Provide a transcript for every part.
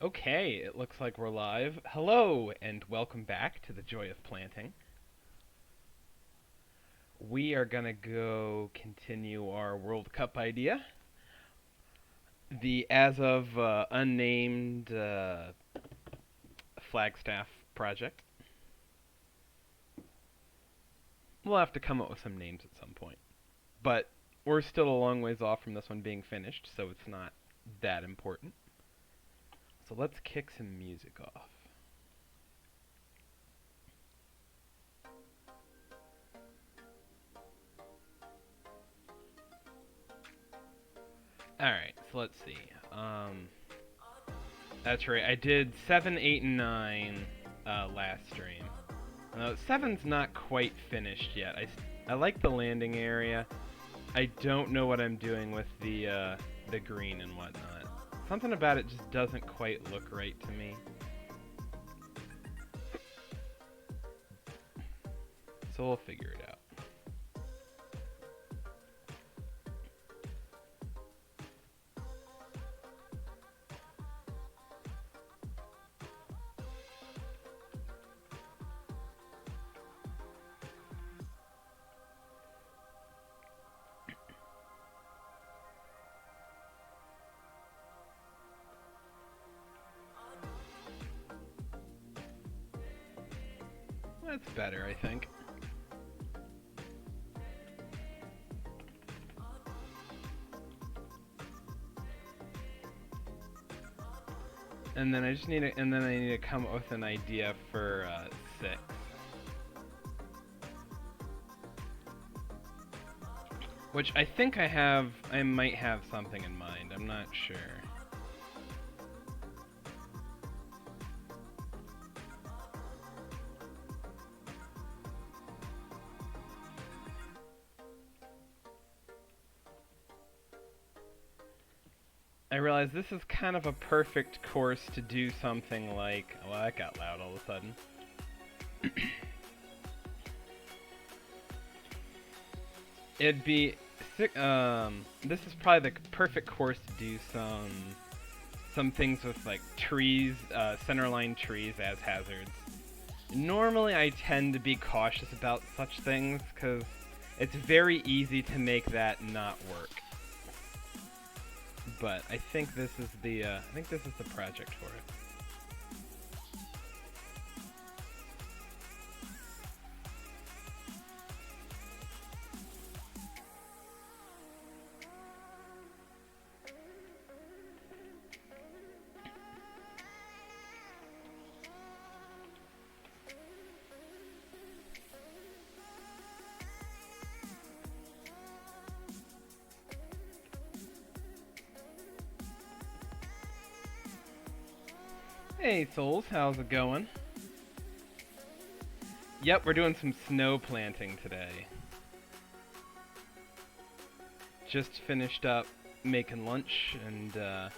Okay, it looks like we're live. Hello, and welcome back to the Joy of Planting. We are gonna go continue our World Cup idea. The as of unnamed Flagstaff project. We'll have to come up with some names at some point. But we're still a long ways off from this one being finished, so it's not that important. So let's kick some music off. Alright, so let's see. That's right, I did 7, 8, and 9 last stream. 7's not quite finished yet. I like the landing area. I don't know what I'm doing with the green and whatnot. Something about it just doesn't quite look right to me. So we'll figure it out. That's better, I think. And then I need to come up with an idea for 6. Which I think I might have something in mind. I'm not sure. I realize this is kind of a perfect course to do something like... Well, that got loud all of a sudden. It'd be... this is probably the perfect course to do some things with, like, trees, centerline trees as hazards. Normally I tend to be cautious about such things, because it's very easy to make that not work. But I think this is the project for it. Hey Souls, how's it going? Yep, we're doing some snow planting today. Just finished up making lunch and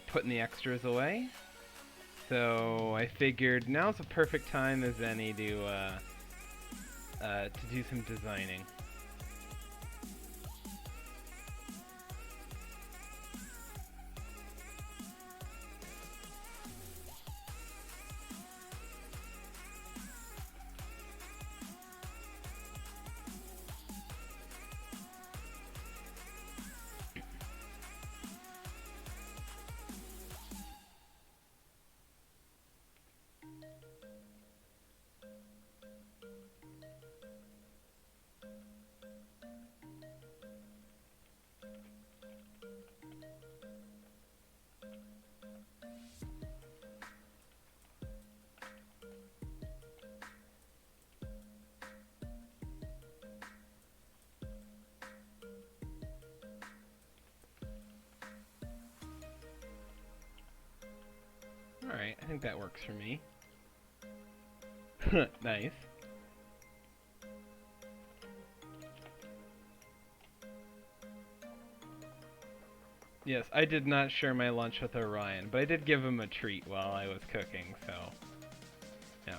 putting the extras away. So I figured now's a perfect time as any to do some designing. Alright, I think that works for me. Nice. Yes, I did not share my lunch with Orion, but I did give him a treat while I was cooking, so... No,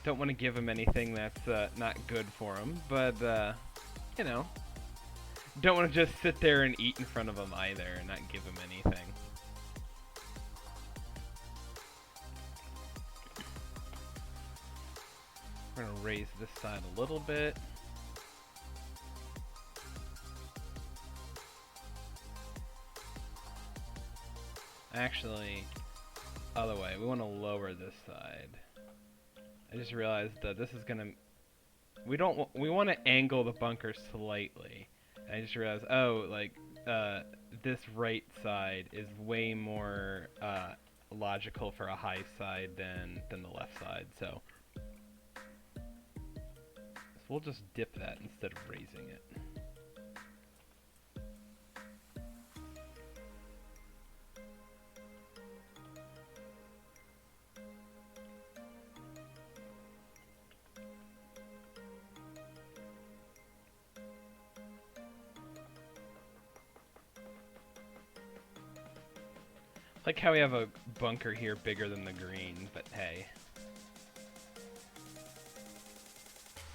don't want to give him anything that's not good for him, but, you know, don't want to just sit there and eat in front of them either and not give them anything. We're gonna raise this side a little bit. Actually, other way, we want to lower this side. I just realized that this is gonna... We want to angle the bunker slightly. And I just realized, oh, like, this right side is way more logical for a high side than the left side, so we'll just dip that instead of raising it. Like how we have a bunker here bigger than the green, but hey.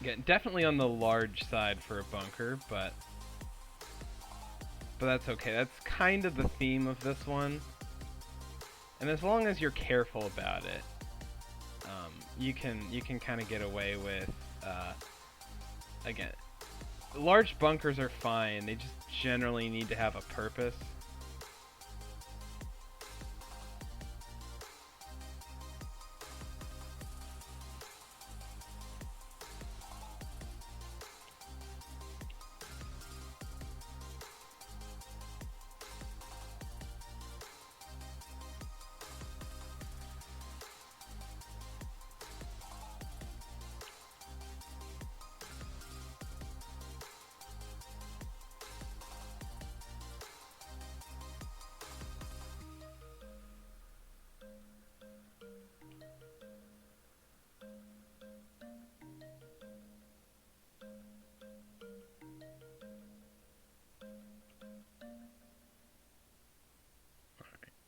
Again, definitely on the large side for a bunker, but that's okay. That's kind of the theme of this one. And as long as you're careful about it, you can kind of get away with, again, large bunkers are fine. They just generally need to have a purpose.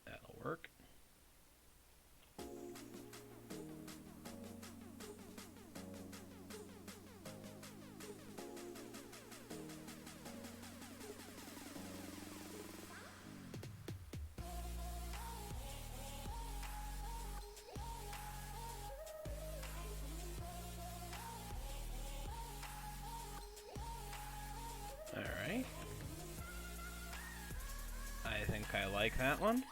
That'll work. Alright. I think I like that one.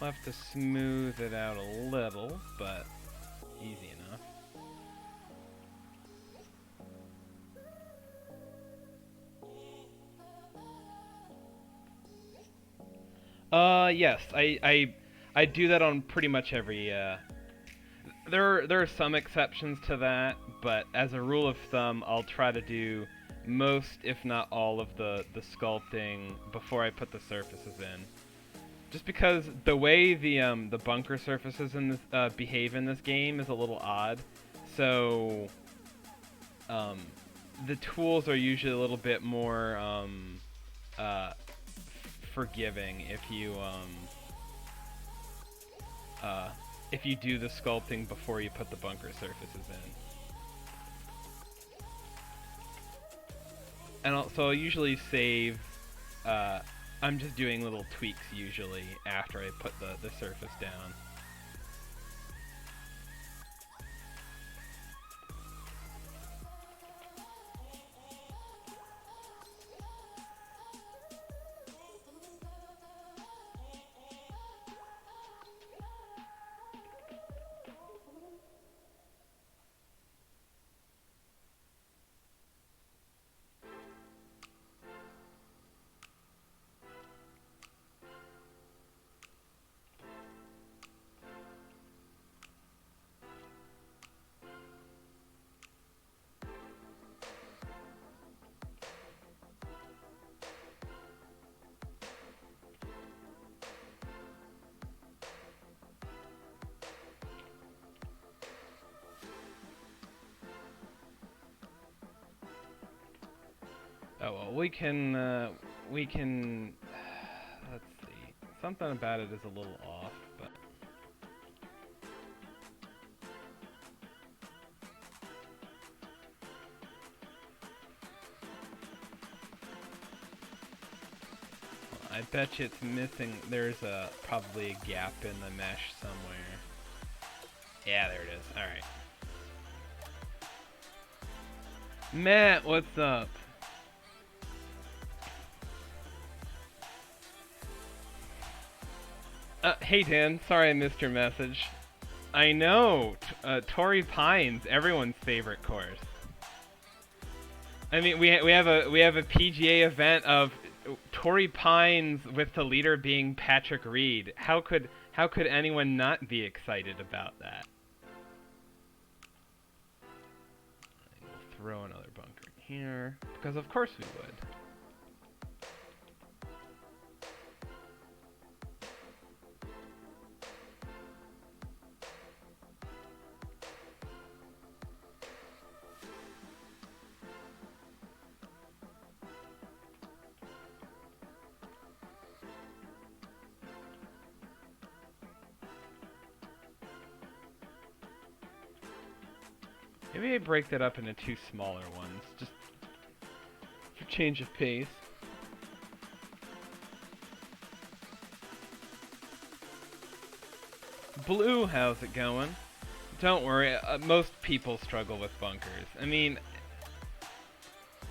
We'll have to smooth it out a little, but easy enough. Yes, I do that on pretty much every, there are some exceptions to that, but as a rule of thumb, I'll try to do most, if not all, of the sculpting before I put the surfaces in. Just because the way the bunker surfaces in this behave in this game is a little odd, so the tools are usually a little bit more forgiving if you do the sculpting before you put the bunker surfaces in. And also, I'll usually save, I'm just doing little tweaks usually after I put the surface down. Oh well, we can, let's see, something about it is a little off, but... I bet you it's missing. There's probably a gap in the mesh somewhere. Yeah, there it is. Alright. Matt, what's up? Hey Dan, sorry I missed your message. I know, Torrey Pines, everyone's favorite course. I mean, we have a PGA event of Torrey Pines with the leader being Patrick Reed. How could anyone not be excited about that? We'll throw another bunker in here because of course we would. Maybe I break that up into two smaller ones, just for change of pace. Blue, how's it going? Don't worry, most people struggle with bunkers. I mean,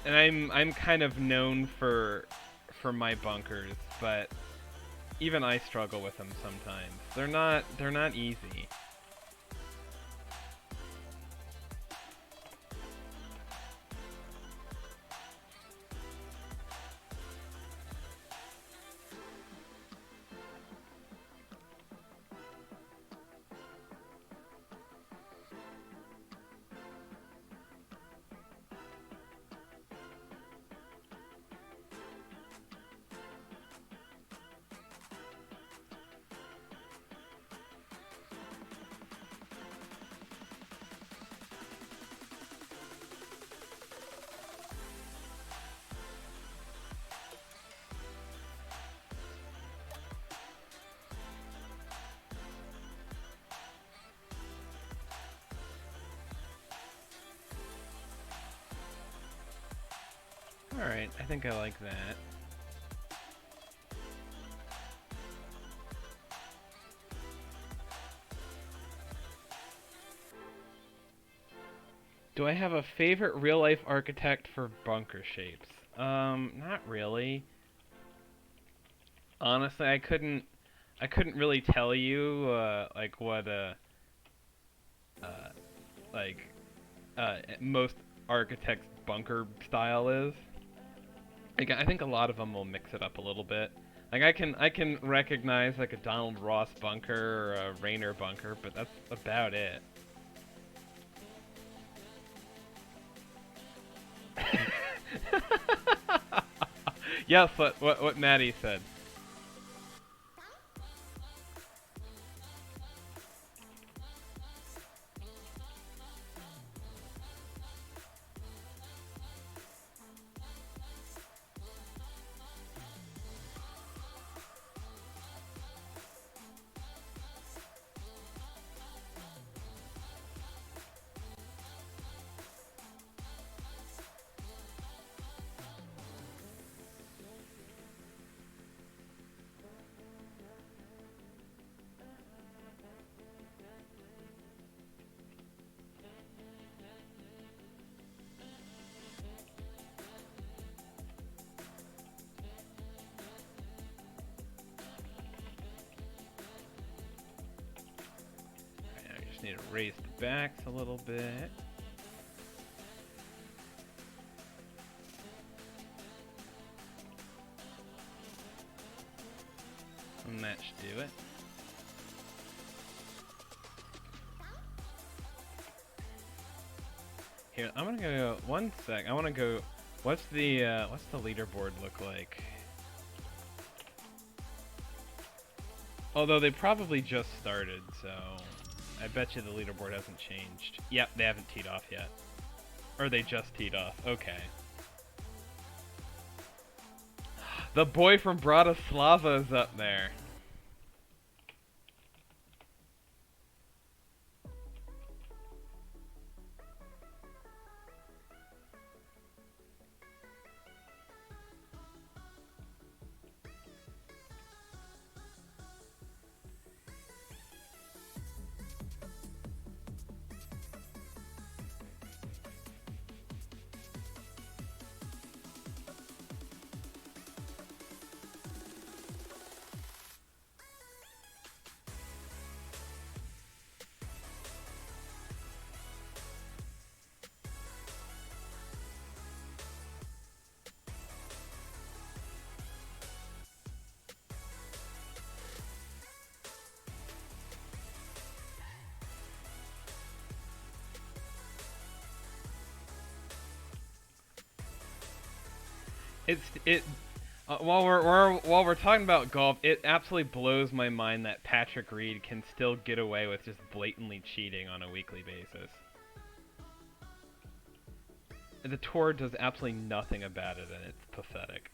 and I'm kind of known for my bunkers, but even I struggle with them sometimes. They're not easy. Alright, I think I like that. Do I have a favorite real-life architect for bunker shapes? Not really. Honestly, I couldn't really tell you, like, what, like, most architects' bunker style is. Like, I think a lot of them will mix it up a little bit. Like, I can recognize, like, a Donald Ross bunker or a Rayner bunker, but that's about it. Yes, what Maddie said. Need to raise the backs a little bit. And that should do it. Here, I'm gonna go one sec. I wanna go. What's the leaderboard look like? Although they probably just started, so I bet you the leaderboard hasn't changed. Yep, they haven't teed off yet. Or they just teed off. Okay. The boy from Bratislava is up there. it while we're talking about golf, it absolutely blows my mind that Patrick Reed can still get away with just blatantly cheating on a weekly basis. The tour does absolutely nothing about it, and it's pathetic.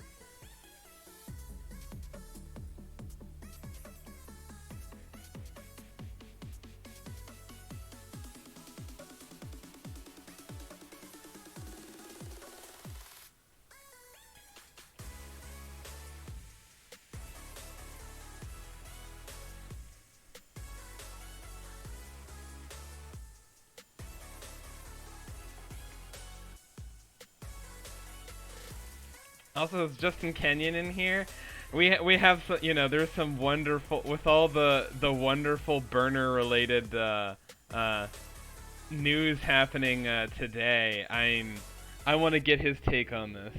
Also, is Justin Kenyon in here? We have there's some wonderful with all the wonderful burner related news happening today. I want to get his take on this.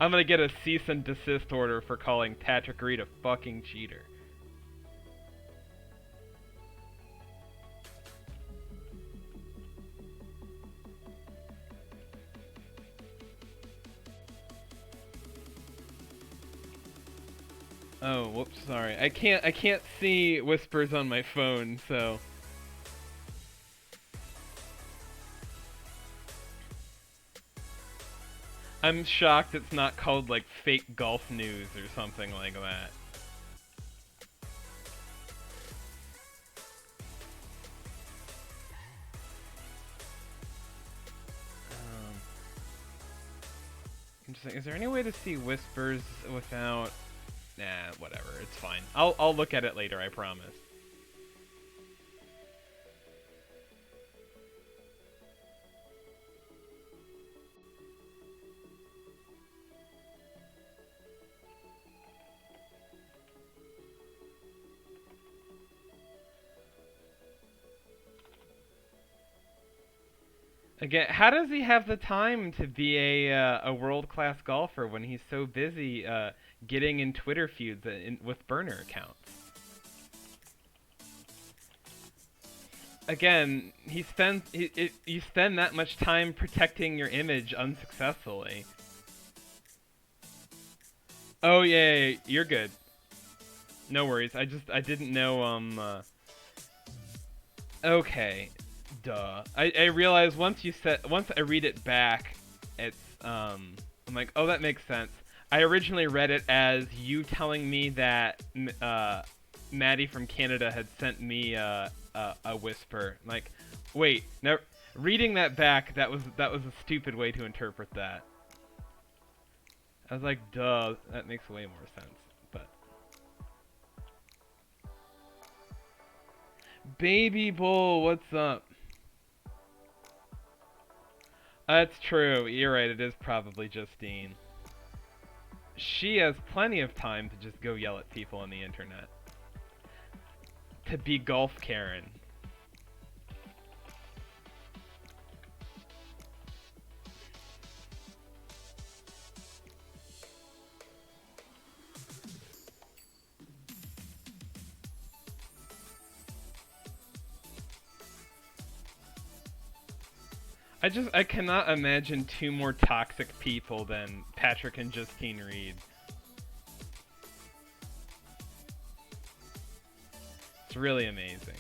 I'm gonna get a cease and desist order for calling Patrick Reed a fucking cheater. Oh, whoops, sorry. I can't see whispers on my phone, so I'm shocked it's not called like fake golf news or something like that. Interesting. Is there any way to see whispers without? Nah, whatever. It's fine. I'll look at it later. I promise. Again, how does he have the time to be a world-class golfer when he's so busy getting in Twitter feuds with burner accounts? Again, you spend that much time protecting your image unsuccessfully. Oh yeah, you're good. No worries. I didn't know okay. Duh. I realize once I read it back, it's I'm like, oh, that makes sense. I originally read it as you telling me that Maddie from Canada had sent me a whisper. I'm like, wait, now reading that back, that was a stupid way to interpret that. I was like, duh, that makes way more sense. But Baby Bull, what's up? That's true. You're right. It is probably Justine. She has plenty of time to just go yell at people on the internet. To be Golf Karen. I cannot imagine two more toxic people than Patrick and Justine Reed. It's really amazing.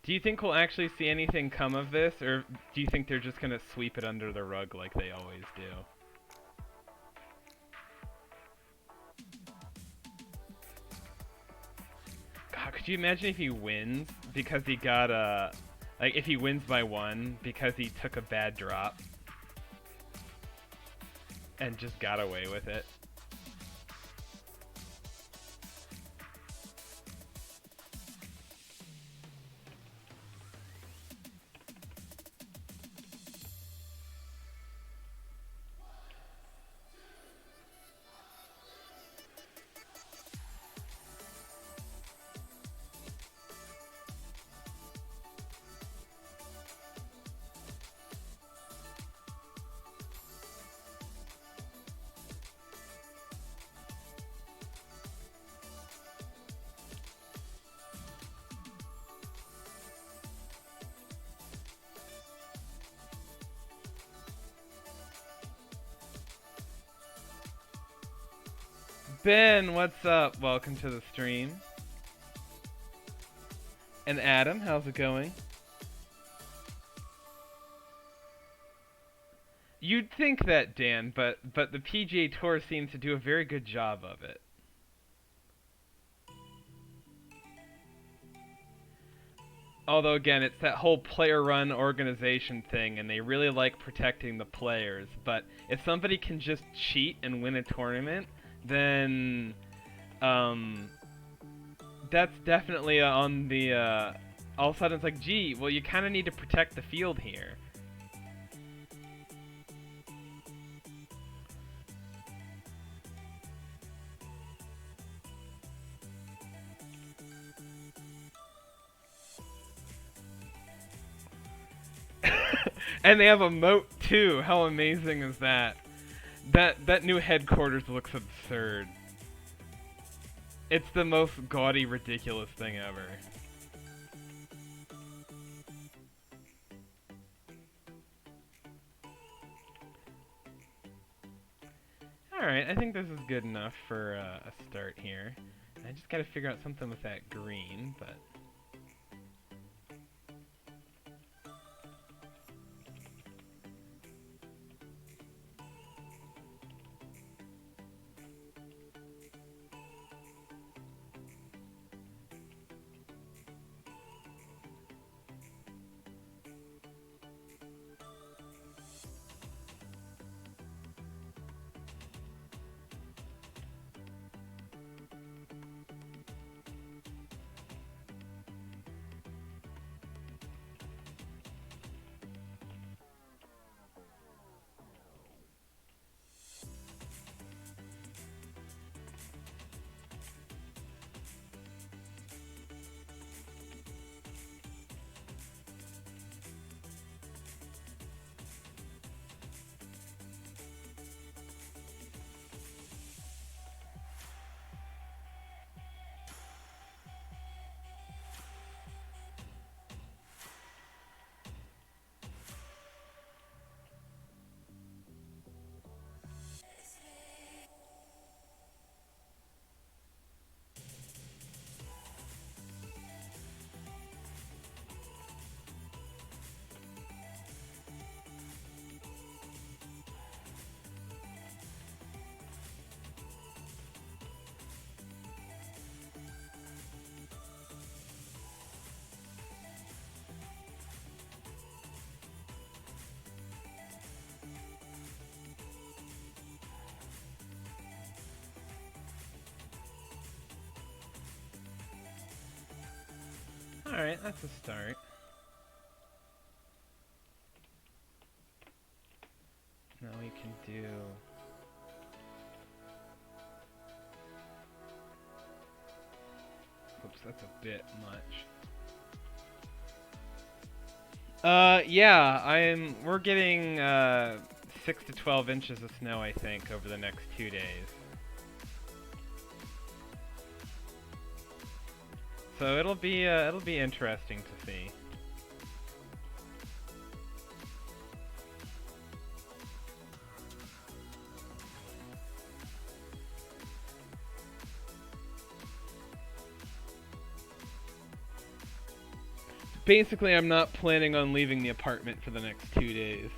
Do you think we'll actually see anything come of this, or do you think they're just gonna sweep it under the rug like they always do? God, could you imagine if he wins because he got like if he wins by one because he took a bad drop and just got away with it? Ben, what's up? Welcome to the stream. And Adam, how's it going? You'd think that, Dan, but the PGA Tour seems to do a very good job of it. Although again, it's that whole player-run organization thing, and they really like protecting the players. But if somebody can just cheat and win a tournament, then that's definitely on the. All of a sudden, it's like, gee, well, you kind of need to protect the field here. And they have a moat too. How amazing is that? That new headquarters looks absurd. It's the most gaudy, ridiculous thing ever. Alright, I think this is good enough for a start here. I just gotta figure out something with that green, but... Alright, that's a start. Now we can do... Oops, that's a bit much. Yeah, we're getting, 6 to 12 inches of snow, I think, over the next 2 days. So it'll be interesting to see. Basically, I'm not planning on leaving the apartment for the next 2 days.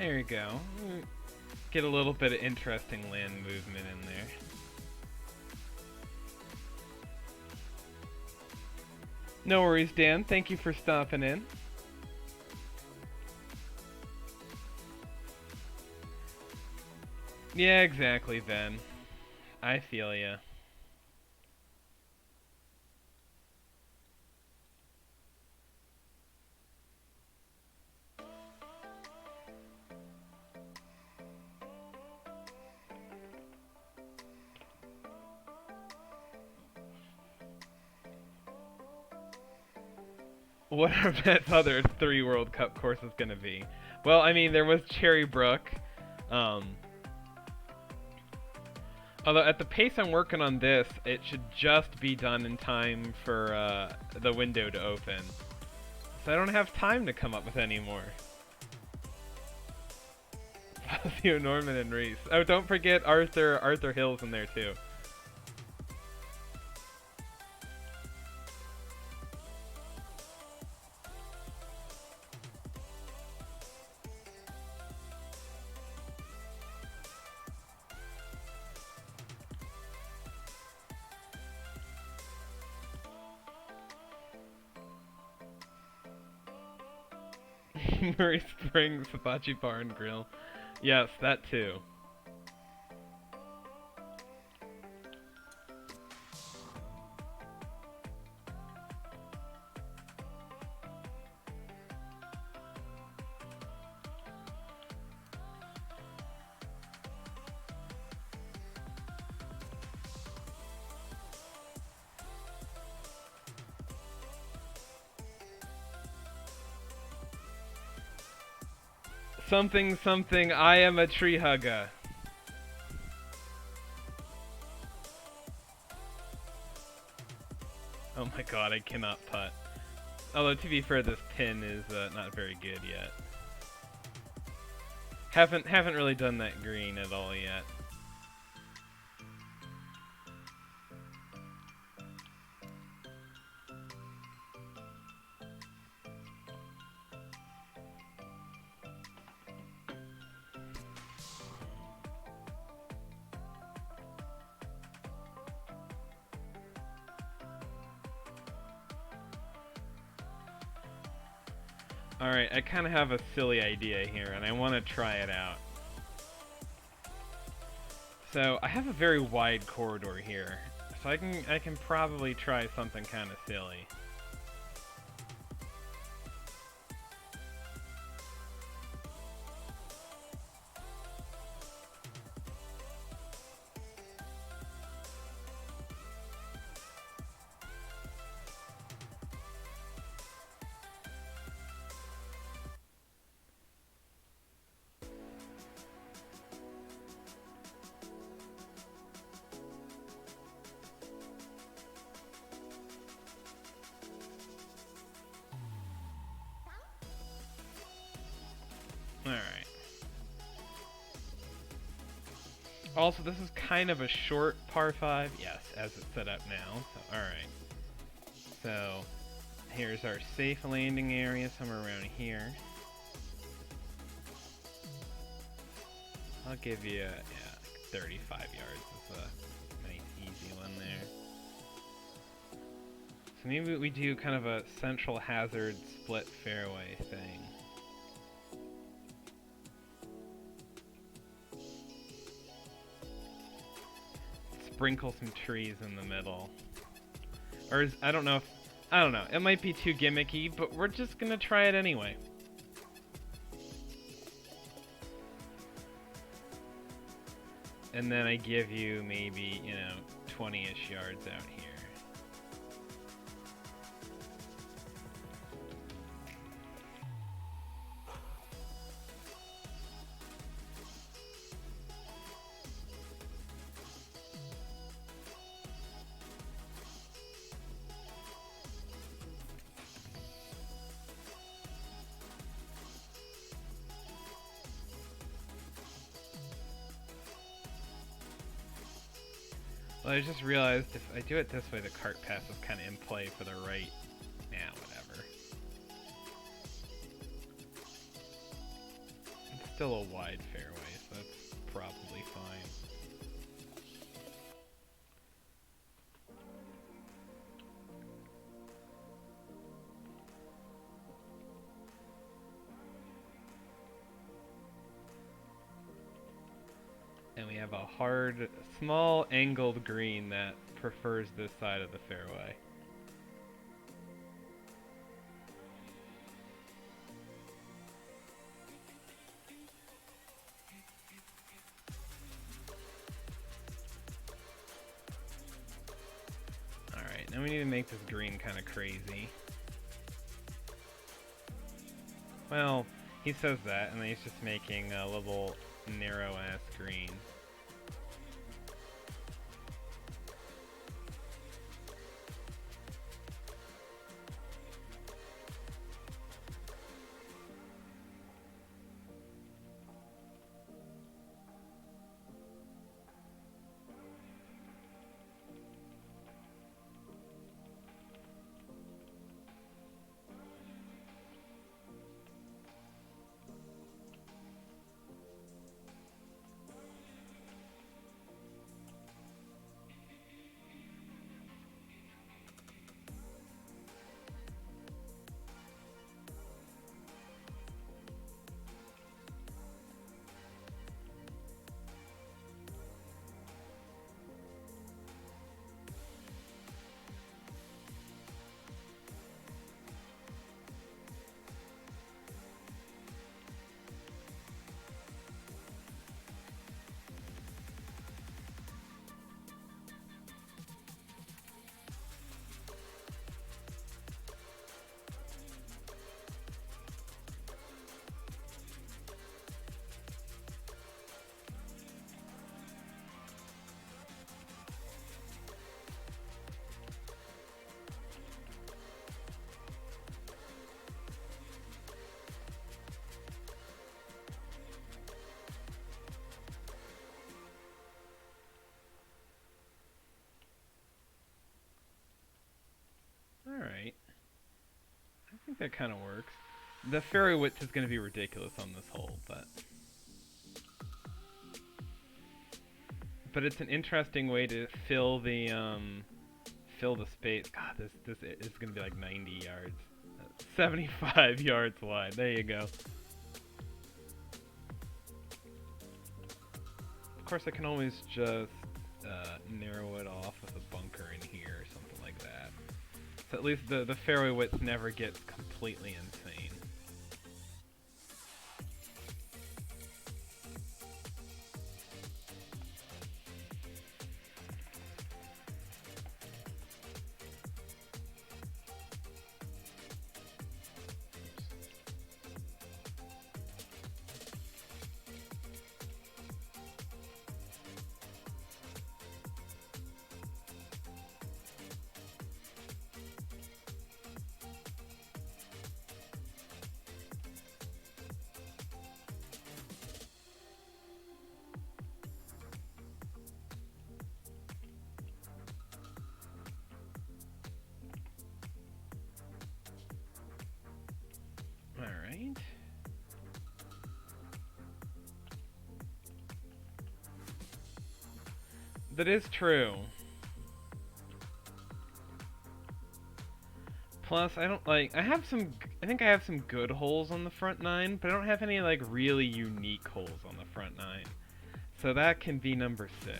There you go. Get a little bit of interesting land movement in there. No worries, Dan. Thank you for stopping in. Yeah, exactly, Ben. I feel ya. What are Ben's other 3 World Cup courses gonna be? Well, I mean, there was Cherry Brook. Although at the pace I'm working on this, it should just be done in time for the window to open. So I don't have time to come up with any more. Fazio, Norman, and Reese. Oh, don't forget Arthur Hill's in there too. Murray Springs Hibachi Bar and Grill. Yes, that too. Something, something, I am a tree hugger. Oh my god, I cannot putt. Although, to be fair, this pin is not very good yet. Haven't really done that green at all yet. Alright, I kind of have a silly idea here, and I want to try it out. So, I have a very wide corridor here, so I can probably try something kind of silly. Alright. Also, this is kind of a short par 5. Yes, as it's set up now. So, alright. So, here's our safe landing area, somewhere around here. I'll give you, yeah, 35 yards is a nice, easy one there. So maybe we do kind of a central hazard split fairway thing. Sprinkle some trees in the middle. Or is, I don't know, it might be too gimmicky, but we're just gonna try it anyway. And then I give you maybe, 20-ish yards out here. Well, I just realized if I do it this way, the cart path is kind of in play for the right. Nah, whatever. Let's still a wide fairway, so that's probably fine. And we have a hard, small angled green that prefers this side of the fairway. Alright, now we need to make this green kind of crazy. Well, he says that, and then he's just making a little narrow-ass green. Alright. I think that kind of works. The fairway width is going to be ridiculous on this hole, but it's an interesting way to fill the space. God, this is going to be like 90 yards. 75 yards wide. There you go. Of course, I can always just narrow it off with a bunker in here or something like that. So at least the fairway width never gets completely insane. Alright. That is true. Plus, I think I have some good holes on the front nine, but I don't have any, like, really unique holes on the front nine. So that can be number 6.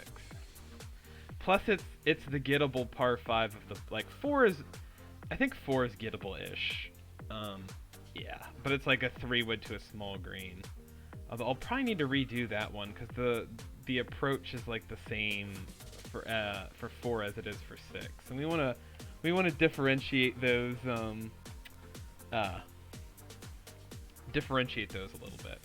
Plus, it's the gettable par 5 of the, like, 4 is, I think 4 is gettable-ish. Yeah, but it's like a 3-wood to a small green. Although I'll probably need to redo that one because the approach is like the same for 4 as it is for 6, and we want to differentiate those a little bit.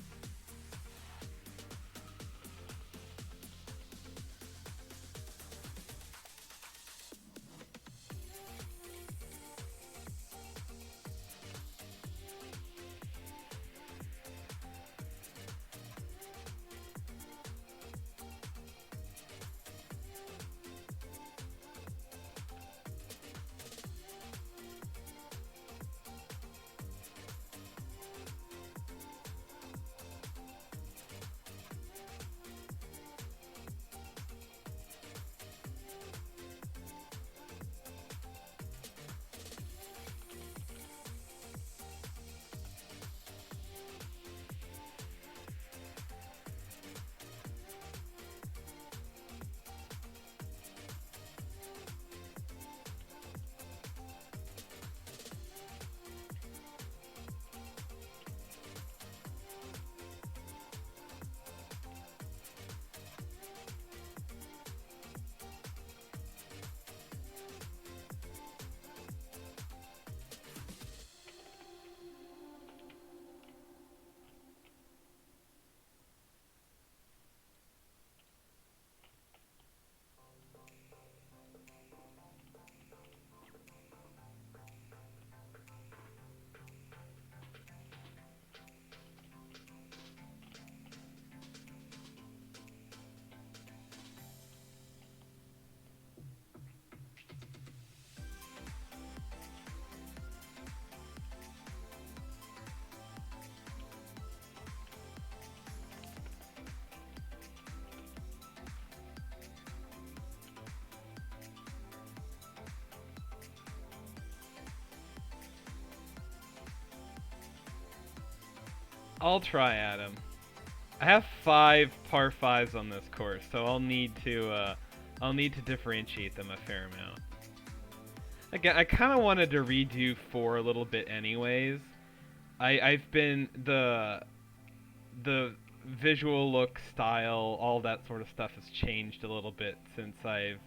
I'll try, Adam. I have 5 par 5s on this course, so I'll need to differentiate them a fair amount. Again, I kind of wanted to redo 4 a little bit, anyways. I've been the visual look, style, all that sort of stuff has changed a little bit since I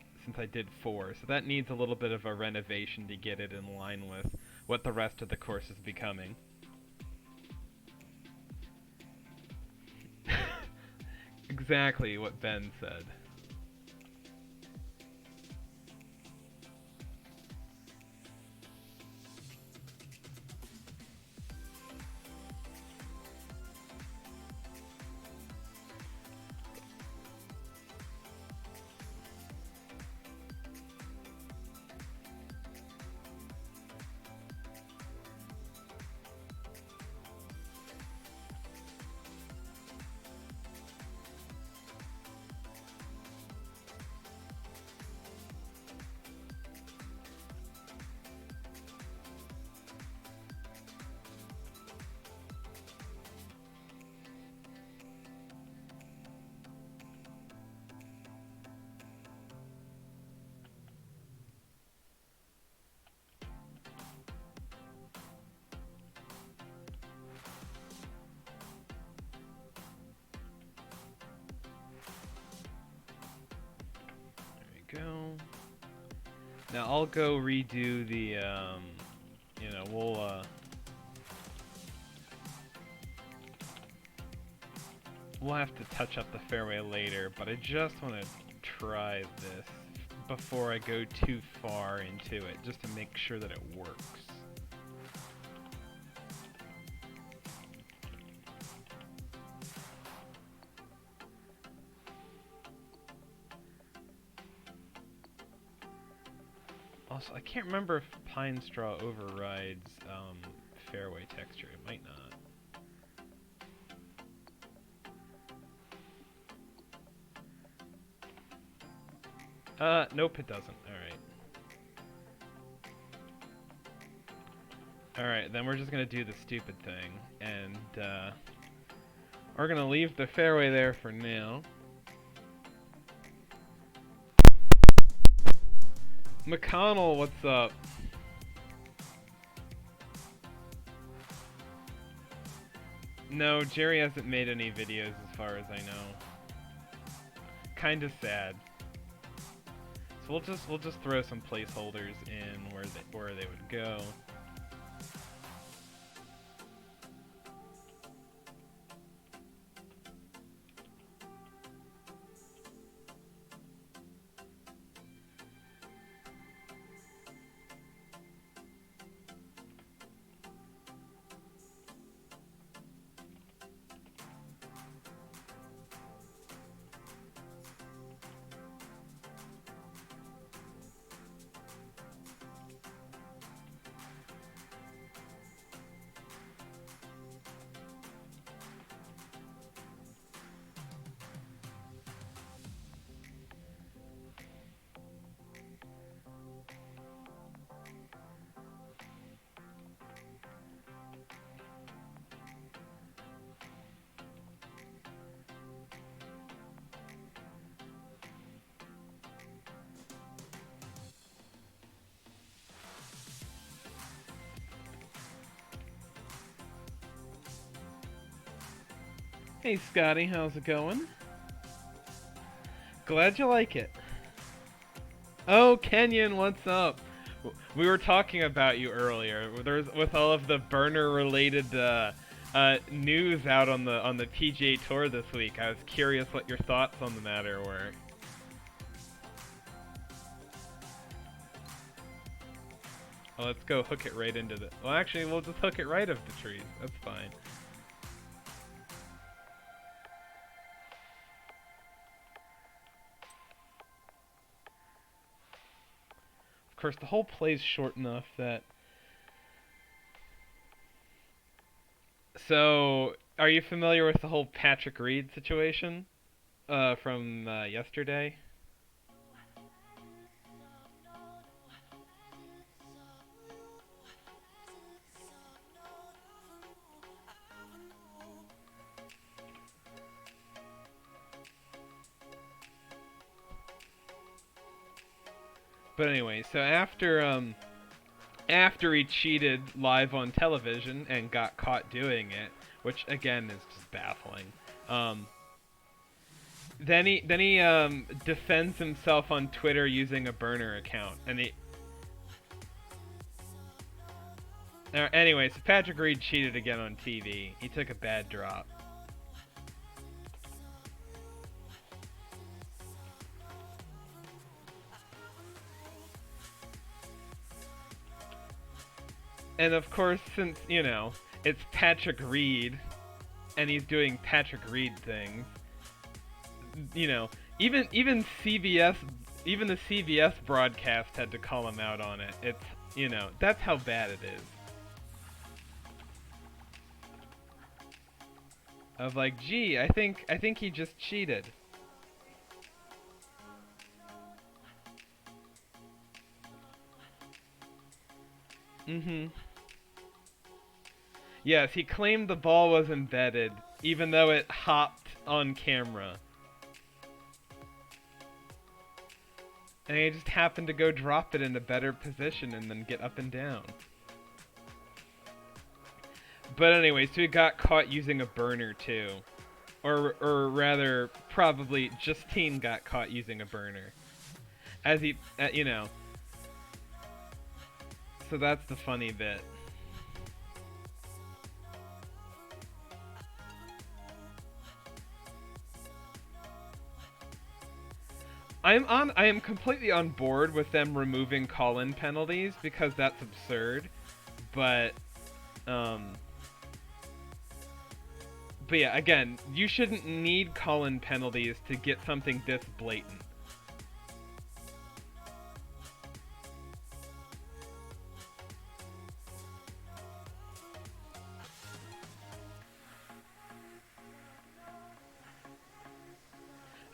did 4, so that needs a little bit of a renovation to get it in line with what the rest of the course is becoming. Exactly what Ben said. Go. Now I'll go redo the, you know, we'll have to touch up the fairway later, but I just want to try this before I go too far into it, just to make sure that it works. Also, I can't remember if pine straw overrides fairway texture. It might not. Nope, it doesn't. Alright, then we're just gonna do the stupid thing, and we're gonna leave the fairway there for now. McConnell, what's up? No, Jerry hasn't made any videos as far as I know. Kinda sad. So we'll just throw some placeholders in where they would go. Hey Scotty, how's it going? Glad you like it. Oh, Kenyon, what's up? We were talking about you earlier. With all of the burner-related news out on the PGA Tour this week. I was curious what your thoughts on the matter were. Well, let's go hook it right into the... Well, actually, we'll just hook it right up the trees. That's fine. Of course, the hole plays short enough that... So, are you familiar with the whole Patrick Reed situation from yesterday? But anyway, so after he cheated live on television and got caught doing it, which again is just baffling. Then he defends himself on Twitter using a burner account, and he. Anyway, so Patrick Reed cheated again on TV. He took a bad drop. And of course, since, it's Patrick Reed, and he's doing Patrick Reed things, even CBS, even the CBS broadcast had to call him out on it. It's, that's how bad it is. Of like, gee, I think he just cheated. Mm-hmm. Yes, he claimed the ball was embedded, even though it hopped on camera. And he just happened to go drop it in a better position and then get up and down. But anyway, so he got caught using a burner too. Or rather, probably Justine got caught using a burner. As he, So that's the funny bit. I am completely on board with them removing call-in penalties because that's absurd. But yeah, again, you shouldn't need call-in penalties to get something this blatant.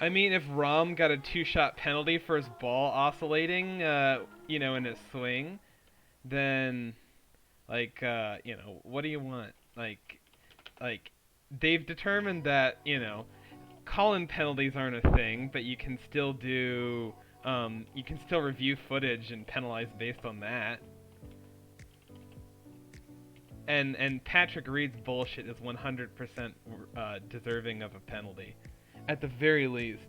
I mean, if Rahm got a 2-shot penalty for his ball oscillating, in his swing, then, what do you want? Like, they've determined that, call-in penalties aren't a thing, but you can still you can still review footage and penalize based on that. And Patrick Reed's bullshit is 100% deserving of a penalty. At the very least.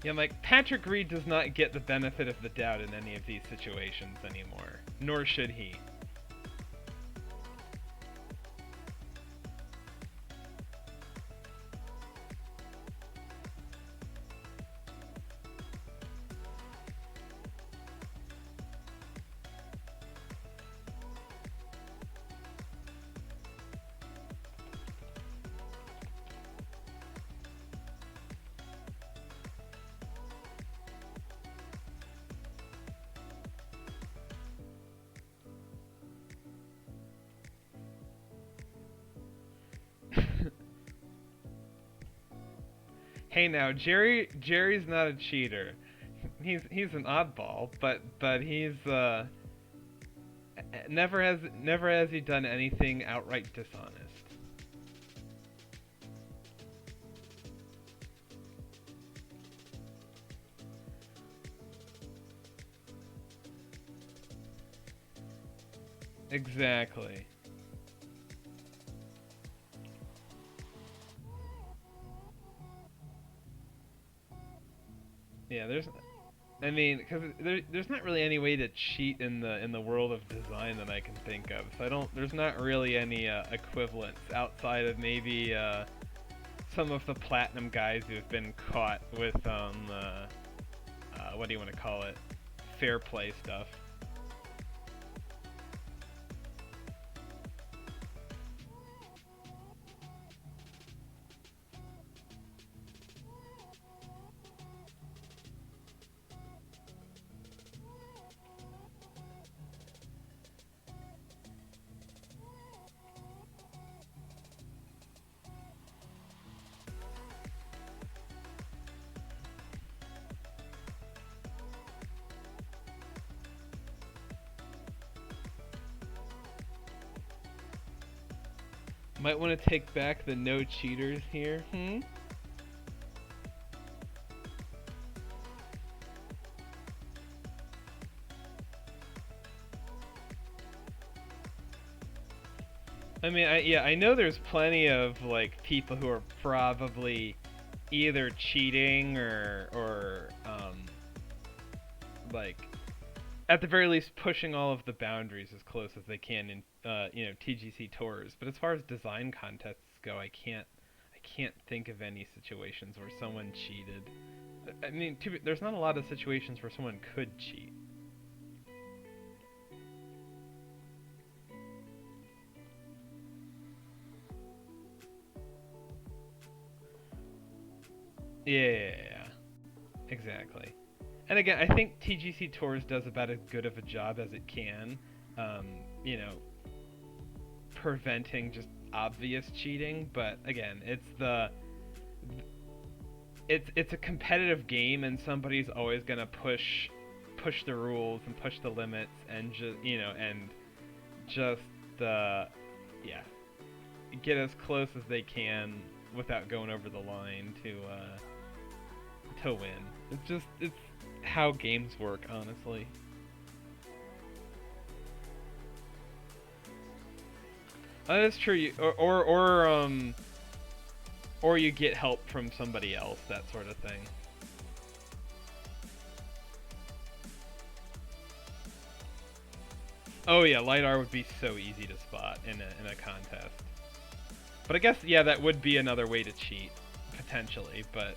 Yeah, like, Patrick Reed does not get the benefit of the doubt in any of these situations anymore. Nor should he. Hey now, Jerry's not a cheater. He's an oddball, but he's never has he done anything outright dishonest. Exactly. Yeah, because there's not really any way to cheat in the world of design that I can think of. So there's not really any equivalents outside of maybe some of the platinum guys who've been caught with what do you want to call it? Fair play stuff. Might want to take back the no cheaters here. I mean, yeah, I know there's plenty of like people who are probably either cheating or like at the very least pushing all of the boundaries as close as they can in TGC tours. But as far as design contests go, I can't think of any situations where someone cheated. I mean, there's not a lot of situations where someone could cheat. Yeah, exactly. And again, I think TGC Tours does about as good of a job as it can, um, you know, preventing just obvious cheating. But again, it's a competitive game, and somebody's always gonna push the rules and push the limits, and just yeah, get as close as they can without going over the line to win. It's how games work, honestly. That's true. Or you get help from somebody else, that sort of thing. Oh yeah, lidar would be so easy to spot in a contest. But I guess yeah, that would be another way to cheat potentially, but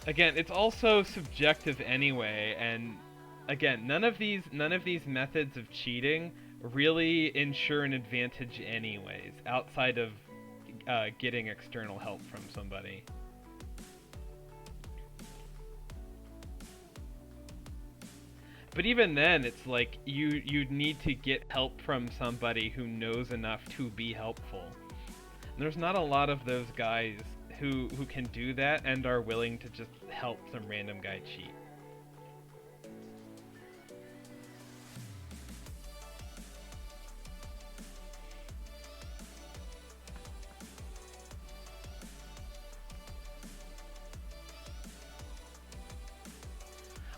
again, it's also subjective anyway, and again, none of these methods of cheating really ensure an advantage anyways, outside of getting external help from somebody. But even then, it's like you need to get help from somebody who knows enough to be helpful. And there's not a lot of those guys who can do that and are willing to just help some random guy cheat.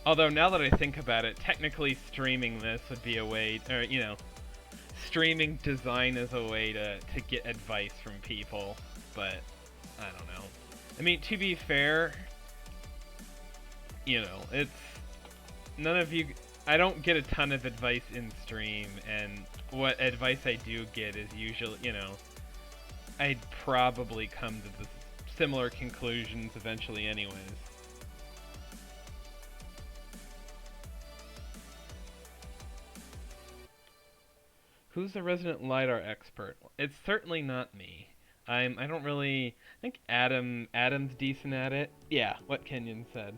Although now that I think about it, technically streaming this would be a way, or streaming design is a way to get advice from people, but I don't know. I mean, to be fair, it's none of you. I don't get a ton of advice in stream, and what advice I do get is usually, I'd probably come to the similar conclusions eventually, anyways. Who's the resident lidar expert? It's certainly not me. I don't really I think Adam's decent at it. Yeah, what Kenyon said.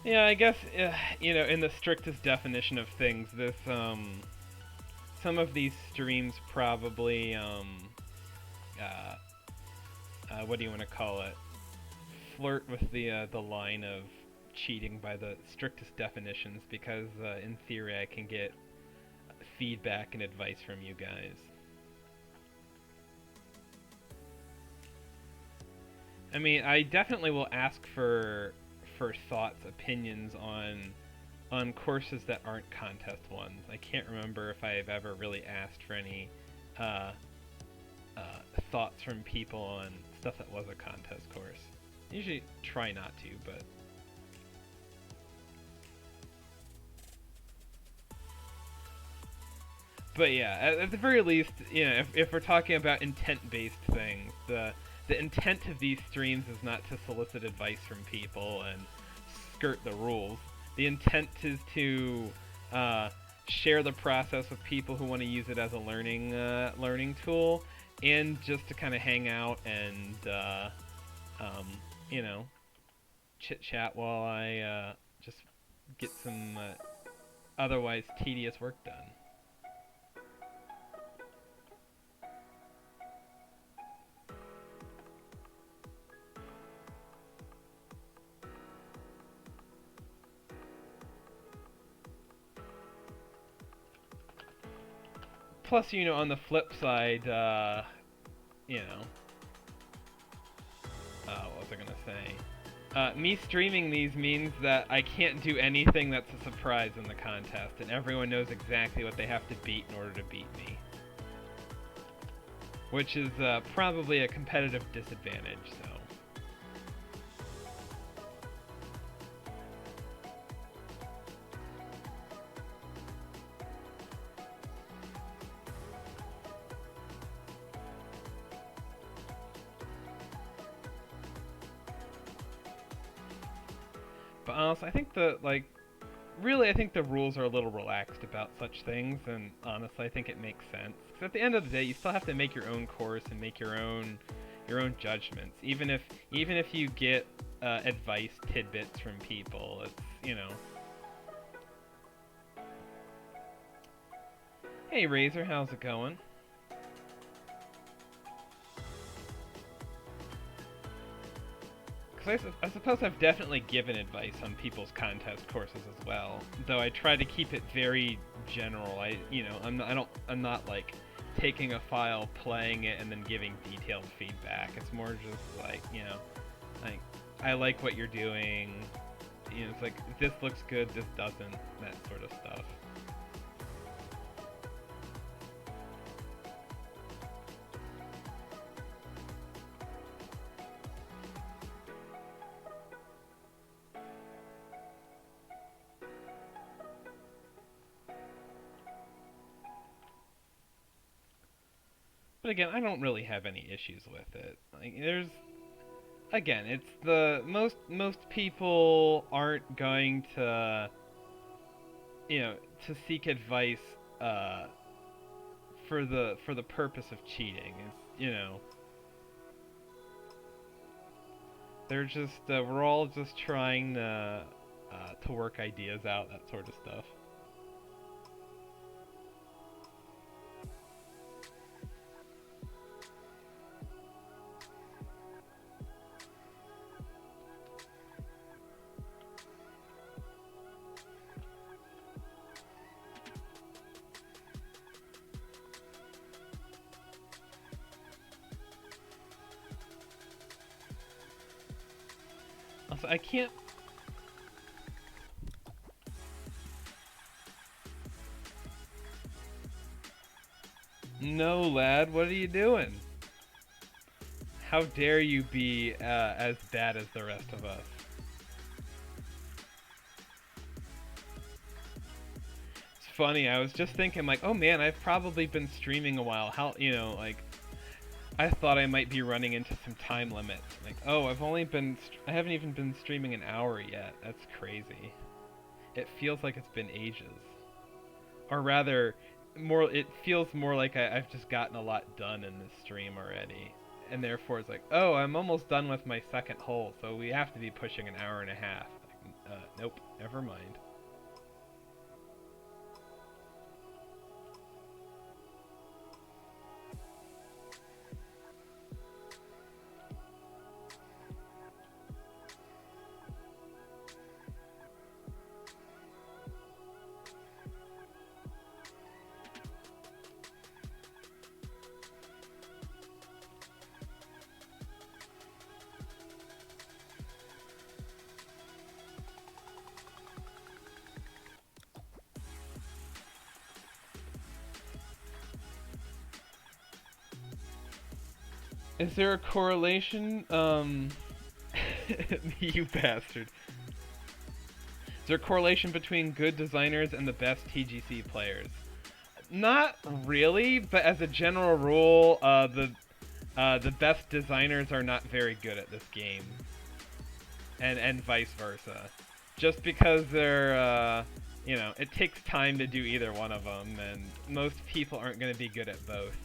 Yeah, I guess in the strictest definition of things, this some of these streams probably uh, what do you want to call it? Flirt with the line of cheating by the strictest definitions because in theory I can get feedback and advice from you guys. I mean, I definitely will ask for thoughts, opinions on courses that aren't contest ones. I can't remember if I've ever really asked for any uh, uh, thoughts from people on stuff that was a contest course. I usually try not to, but yeah, at the very least, if we're talking about intent-based things, the intent of these streams is not to solicit advice from people and skirt the rules. The intent is to share the process with people who want to use it as a learning tool, and just to kind of hang out and um, chit chat while I just get some otherwise tedious work done. Plus, you know, on the flip side, you know, what was I gonna say? Me streaming these means that I can't do anything that's a surprise in the contest, and everyone knows exactly what they have to beat in order to beat me. Which is probably a competitive disadvantage, so. But honestly, I think really, I think the rules are a little relaxed about such things, and honestly, I think it makes sense. Because at the end of the day, you still have to make your own course and make your own judgments. Even if you get advice tidbits from people, it's, you know. Hey Razor, how's it going? I suppose I've definitely given advice on people's contest courses as well, though I try to keep it very general. I'm not like taking a file, playing it, and then giving detailed feedback. It's more just like, you know, like, I like what you're doing. You know, it's like, this looks good, this doesn't, that sort of stuff. But again, I don't really have any issues with it. Like, again, it's most people aren't going to, you know, to seek advice for the purpose of cheating. It's, you know, they're just we're all just trying to work ideas out, that sort of stuff. Also, I can't. No, lad, what are you doing? How dare you be as bad as the rest of us? It's funny, I was just thinking, like, oh man, I've probably been streaming a while. How, you know, like, I thought I might be running into some time limits. Like, oh, I haven't even been streaming an hour yet. That's crazy. It feels like it's been ages. Or rather, it feels more like I've just gotten a lot done in this stream already. And therefore it's like, oh, I'm almost done with my second hole, so we have to be pushing an hour and a half. Like, nope, never mind. Is there a correlation? You bastard. Is there a correlation between good designers and the best TGC players? Not really, but as a general rule, the best designers are not very good at this game, and vice versa. Just because they're, you know, it takes time to do either one of them, and most people aren't going to be good at both.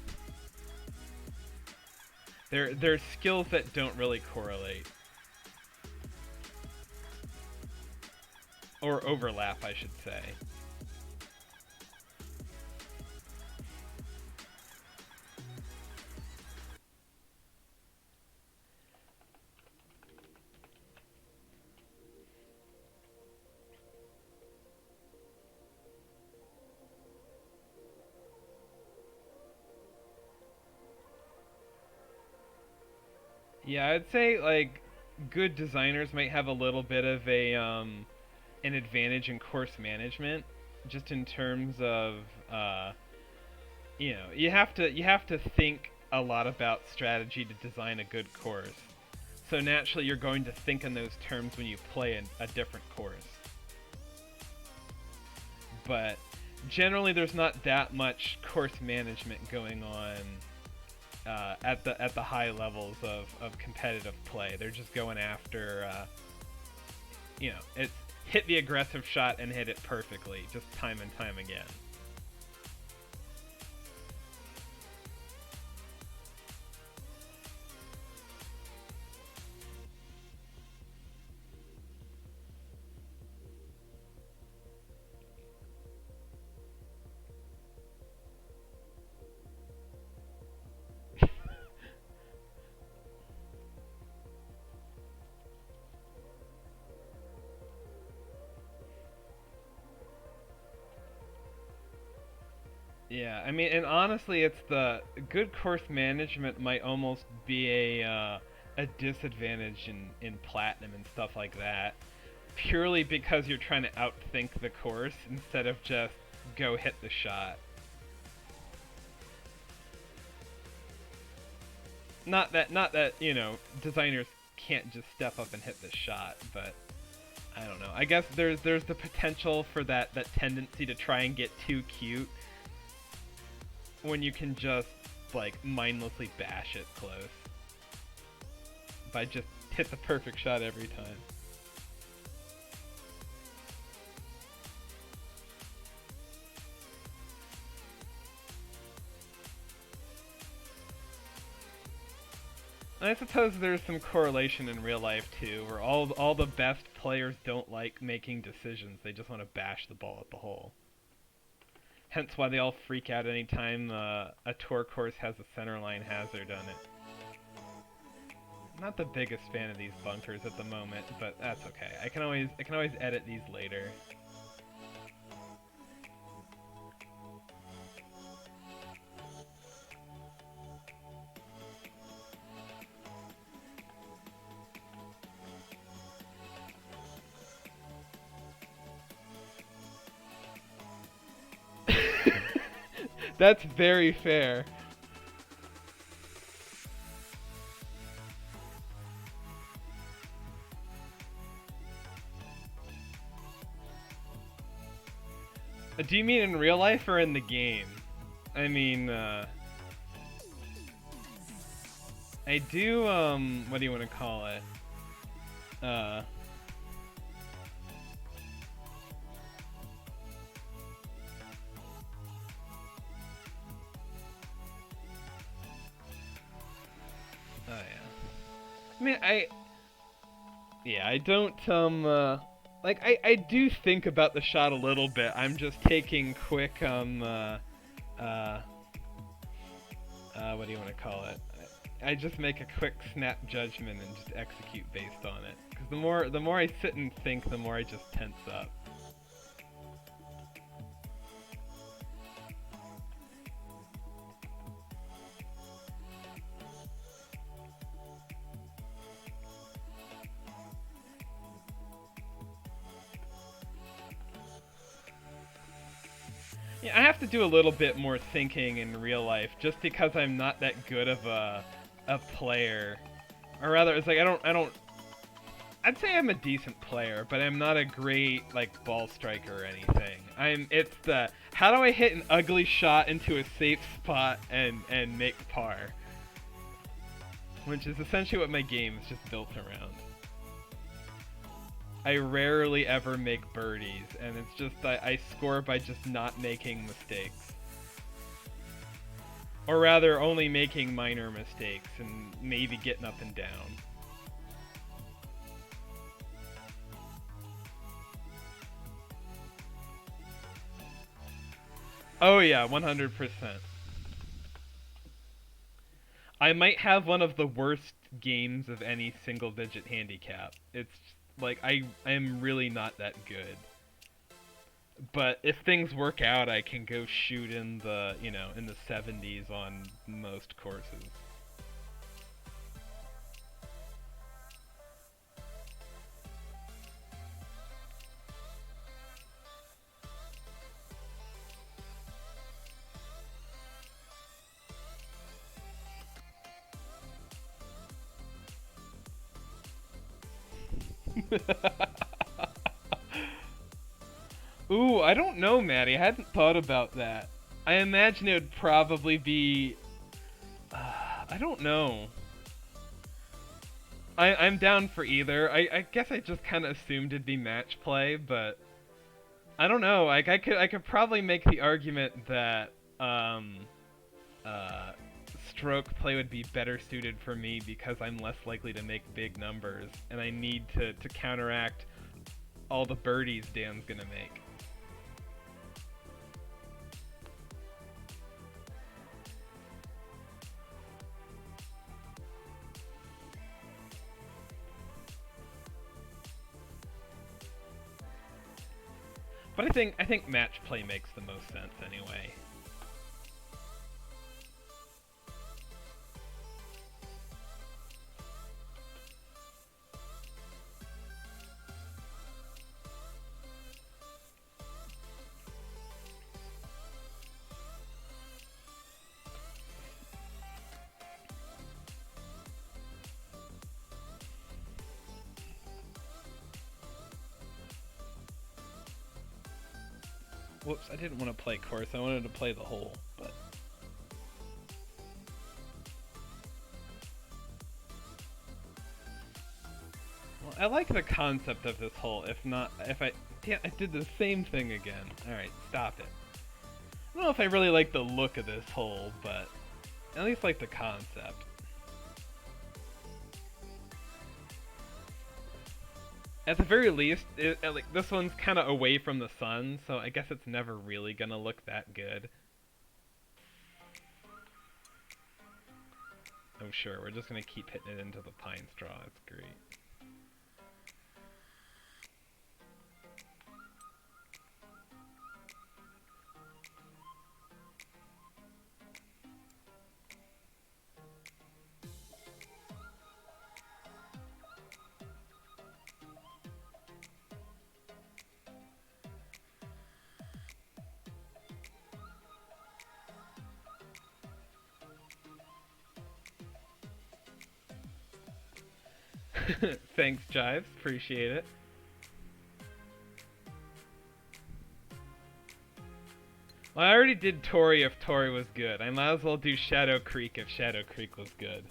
They're skills that don't really correlate. Or overlap, I should say. Yeah, I'd say like good designers might have a little bit of a an advantage in course management, just in terms of uh, you have to think a lot about strategy to design a good course. So naturally, you're going to think in those terms when you play a different course. But generally, there's not that much course management going on at the high levels of competitive play. They're just going after it's hit the aggressive shot and hit it perfectly, just time and time again. Yeah, I mean, and honestly, it's the good course management might almost be a disadvantage in platinum and stuff like that, purely because you're trying to outthink the course instead of just go hit the shot. Not that designers can't just step up and hit the shot, but I don't know. I guess there's the potential for that tendency to try and get too cute when you can just like mindlessly bash it close by just hit the perfect shot every time. And I suppose there's some correlation in real life too, where all the best players don't like making decisions. They just want to bash the ball at the hole. Hence why they all freak out anytime a tour course has a centerline hazard on it. Not the biggest fan of these bunkers at the moment, but that's okay. I can always edit these later. That's very fair. Do you mean in real life or in the game? I mean, I do, what do you want to call it? Uh, oh yeah. I mean, yeah, I don't, like, I do think about the shot a little bit. I'm just taking quick, uh, what do you want to call it? I just make a quick snap judgment and just execute based on it. Because the more I sit and think, the more I just tense up. Yeah, I have to do a little bit more thinking in real life, just because I'm not that good of a player, or rather, it's like I don't. I'd say I'm a decent player, but I'm not a great like ball striker or anything. It's the how do I hit an ugly shot into a safe spot and make par, which is essentially what my game is just built around. I rarely ever make birdies, and it's just I score by just not making mistakes. Or rather, only making minor mistakes and maybe getting up and down. Oh yeah, 100%. I might have one of the worst games of any single digit handicap. It's like I am really not that good. But if things work out, I can go shoot in the 70s on most courses. Ooh, I don't know, Maddie. I hadn't thought about that. I imagine it would probably be. I don't know. I'm down for either. I guess I just kind of assumed it'd be match play, but I don't know. Like I could probably make the argument that um, uh, stroke play would be better suited for me because I'm less likely to make big numbers, and I need to counteract all the birdies Dan's gonna make. But I think match play makes the most sense anyway. Whoops, I didn't want to play course. I wanted to play the hole, but well, I like the concept of this hole. If I did the same thing again. All right, stop it. I don't know if I really like the look of this hole, but at least like the concept. At the very least, like this one's kind of away from the sun, so I guess it's never really gonna look that good. Oh sure, we're just gonna keep hitting it into the pine straw. That's great. Thanks, Jives. Appreciate it. Well, I already did Tori if Tori was good. I might as well do Shadow Creek if Shadow Creek was good.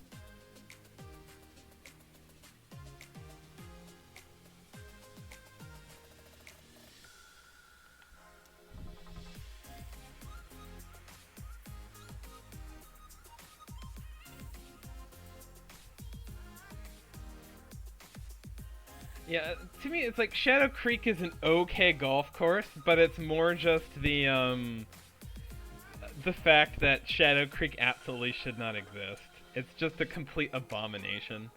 Yeah, to me, it's like Shadow Creek is an okay golf course, but it's more just the fact that Shadow Creek absolutely should not exist. It's just a complete abomination.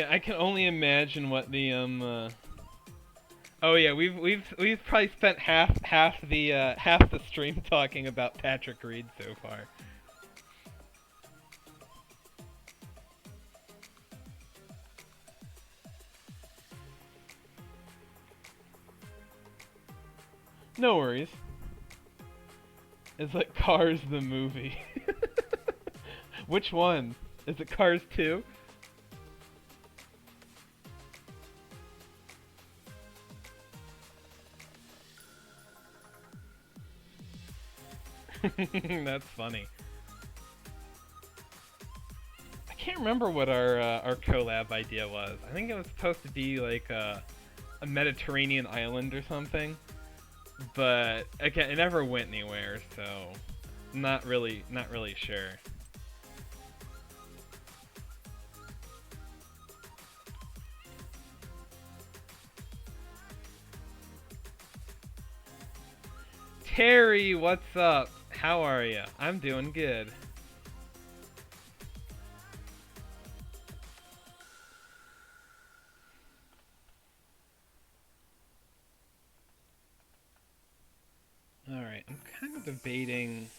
I can only imagine what the Oh yeah, we've probably spent half the stream talking about Patrick Reed so far. No worries. It's like Cars the movie. Which one? Is it Cars 2? That's funny. I can't remember what our collab idea was. I think it was supposed to be like a Mediterranean island or something, but again, it never went anywhere. So, not really sure. Terry, what's up? How are you? I'm doing good. Alright, I'm kind of debating.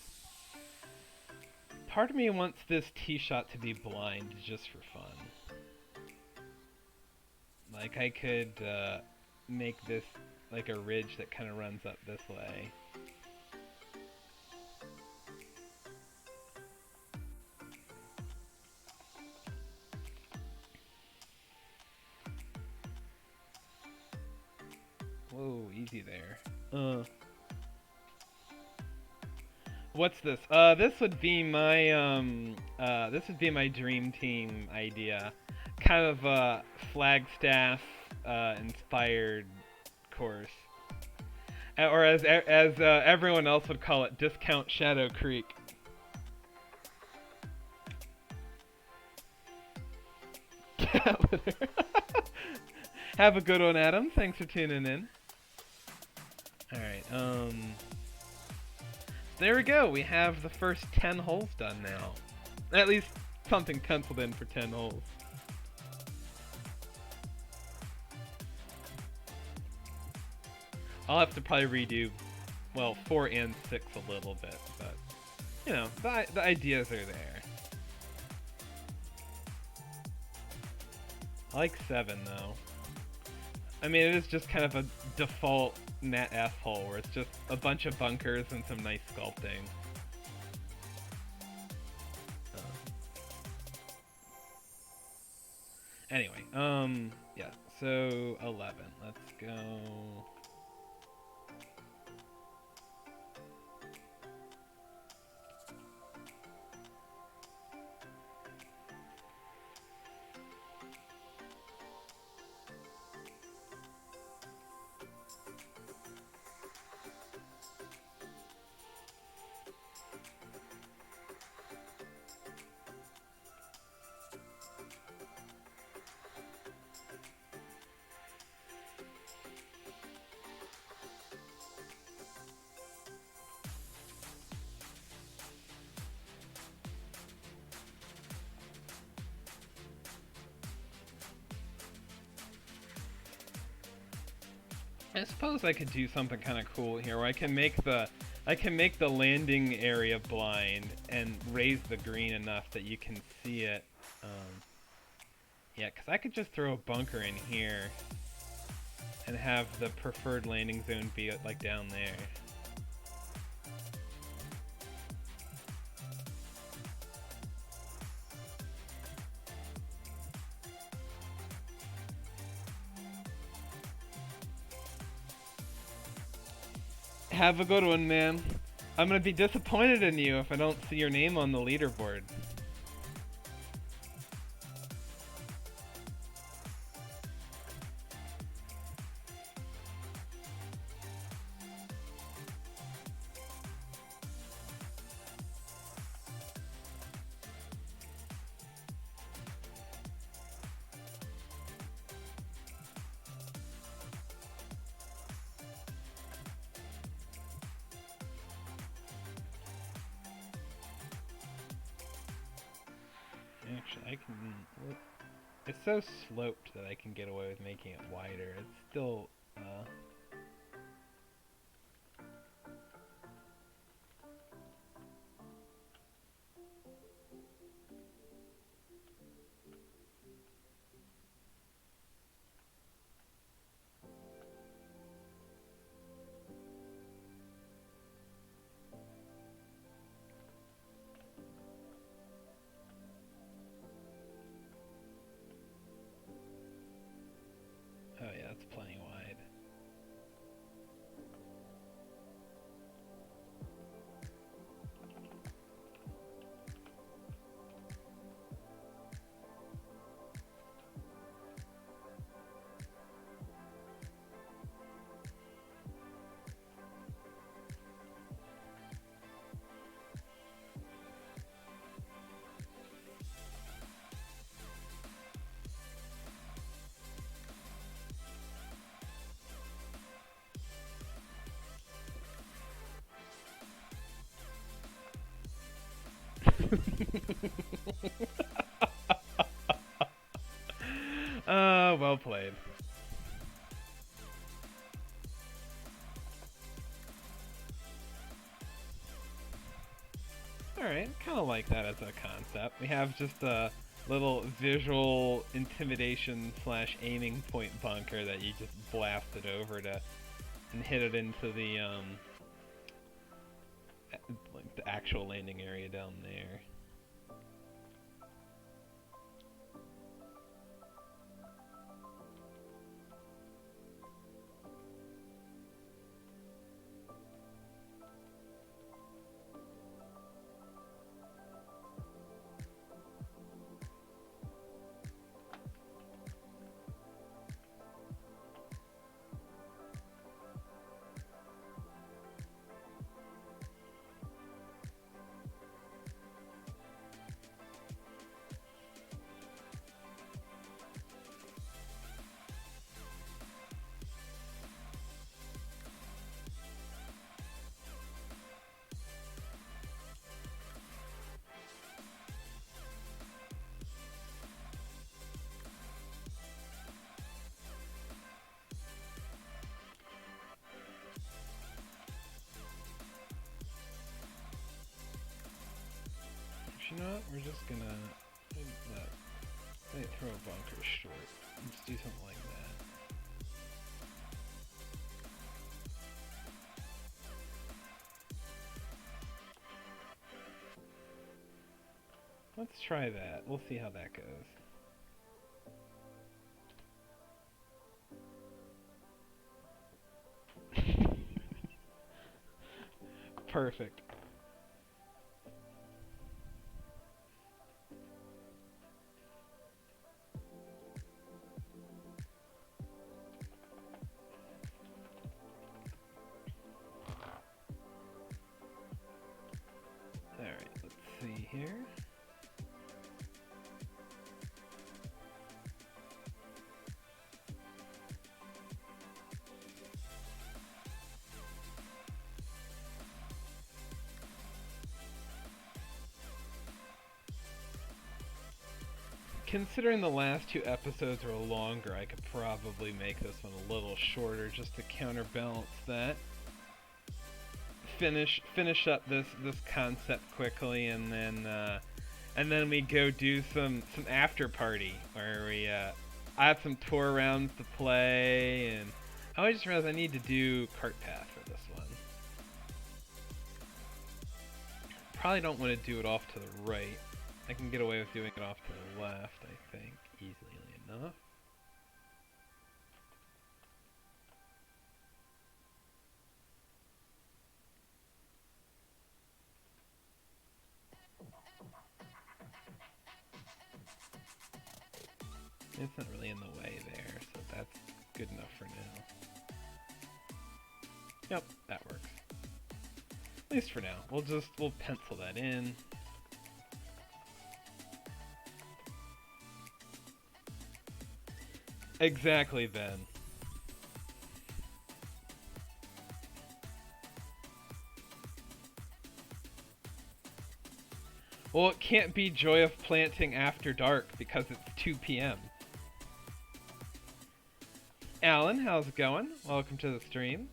Part of me wants this tee shot to be blind just for fun. Like I could make this like a ridge that kind of runs up this way. Whoa, easy there. What's this? This would be my dream team idea. Kind of a Flagstaff inspired course. Or as everyone else would call it, Discount Shadow Creek. Have a good one, Adam. Thanks for tuning in. Alright, there we go. We have the first 10 holes done now. At least something penciled in for 10 holes. I'll have to probably redo, well, 4 and 6 a little bit, but, you know, the ideas are there. I like 7, though. I mean, it is just kind of a default net F hole, where it's just a bunch of bunkers and some nice sculpting. Anyway, yeah, so 11, let's go. I suppose I could do something kind of cool here, where I can make the landing area blind and raise the green enough that you can see it. Yeah, because I could just throw a bunker in here and have the preferred landing zone be like down there. Have a good one, man. I'm gonna be disappointed in you if I don't see your name on the leaderboard. Actually, I can... It's so sloped that I can get away with making it wider. It's still, oh yeah, that's plenty wide. Well played. Alright, kind of like that as a concept. We have just a little visual intimidation slash aiming point bunker that you just blasted over to and hit it into the like the actual landing area down there. You know what? We're just gonna let throw a bunker short. Let's do something like that. Let's try that. We'll see how that goes. Perfect. Alright, let's see here. Considering the last two episodes are longer, I could probably make this one a little shorter just to counterbalance that. Finish up this concept quickly, and then we go do some after party where we I have some tour rounds to play, and I just realized I need to do cart path for this one. Probably don't want to do it off to the right. I can get away with doing it off to the left, I think, easily enough. It's not really in the way there, so that's good enough for now. Yep, that works. At least for now. We'll pencil that in. Exactly, Ben. Well, it can't be Joy of Planting after dark because it's 2 p.m. Alan, how's it going? Welcome to the stream.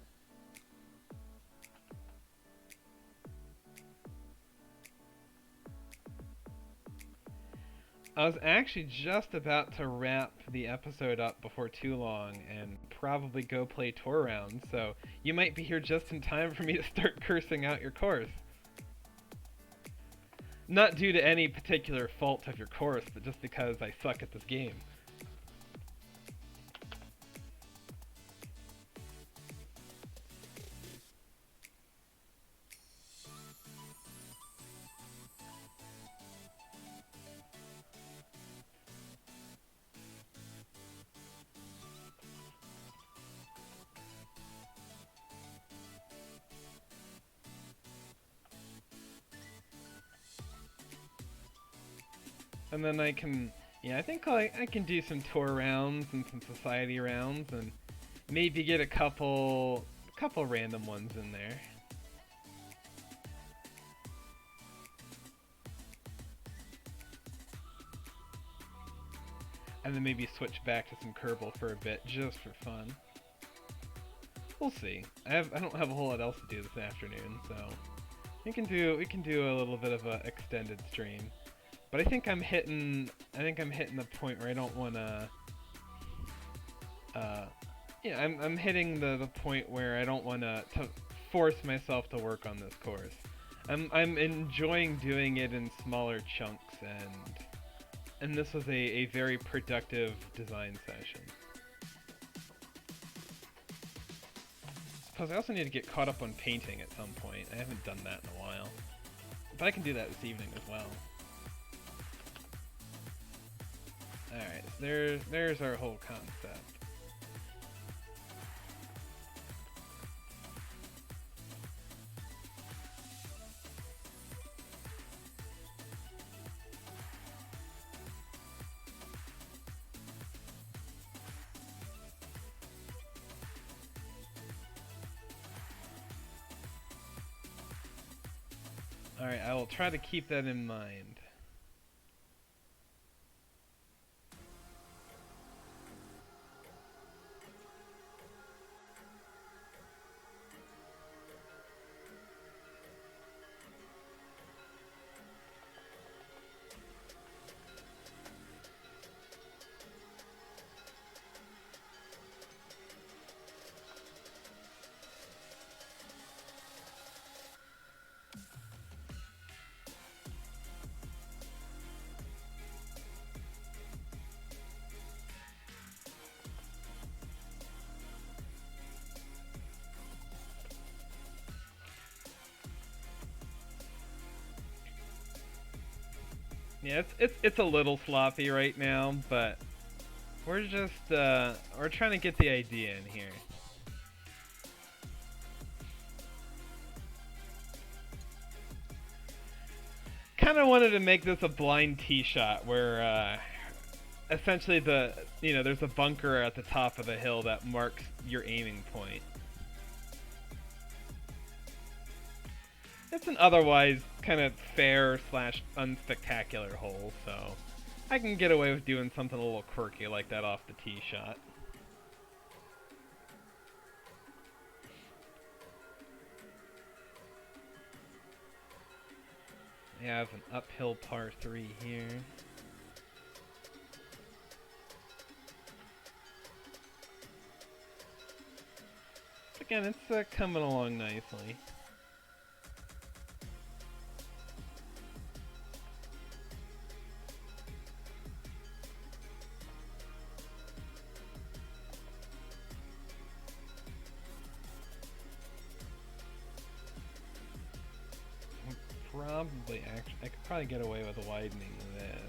I was actually just about to wrap the episode up before too long and probably go play tour rounds, so you might be here just in time for me to start cursing out your course. Not due to any particular fault of your course, but just because I suck at this game. And then I can, I think I can do some tour rounds and some society rounds, and maybe get a couple random ones in there. And then maybe switch back to some Kerbal for a bit, just for fun. We'll see. I don't have a whole lot else to do this afternoon, so we can do a little bit of a extended stream. But I think I'm hitting the point where I don't want to. Yeah, I'm hitting the point where I don't want to force myself to work on this course. I'm enjoying doing it in smaller chunks, and this was a very productive design session. Suppose I also need to get caught up on painting at some point. I haven't done that in a while. But I can do that this evening as well. Alright, so there's our whole concept. Alright, I will try to keep that in mind. Yeah, it's a little sloppy right now, but we're just we're trying to get the idea in here. Kind of wanted to make this a blind tee shot where essentially there's a bunker at the top of the hill that marks your aiming point. It's an otherwise kind of fair / unspectacular hole, so I can get away with doing something a little quirky like that off the tee shot. We have an uphill par 3 here. Again, it's coming along nicely. Probably, actually, I could probably get away with widening this.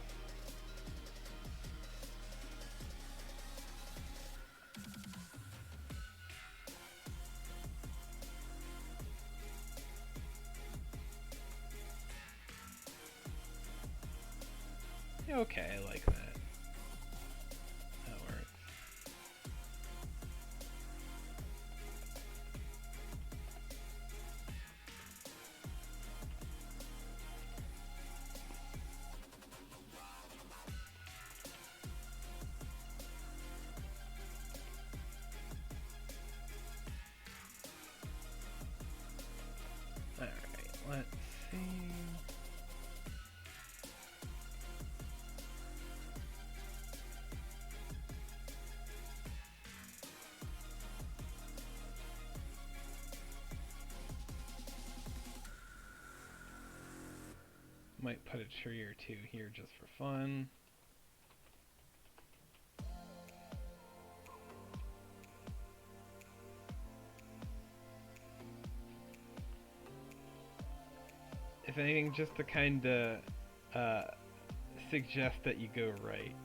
Okay, I like that. That works. Alright, let's see. Might put a tree or two here just for fun. If anything, just to kind of suggest that you go right.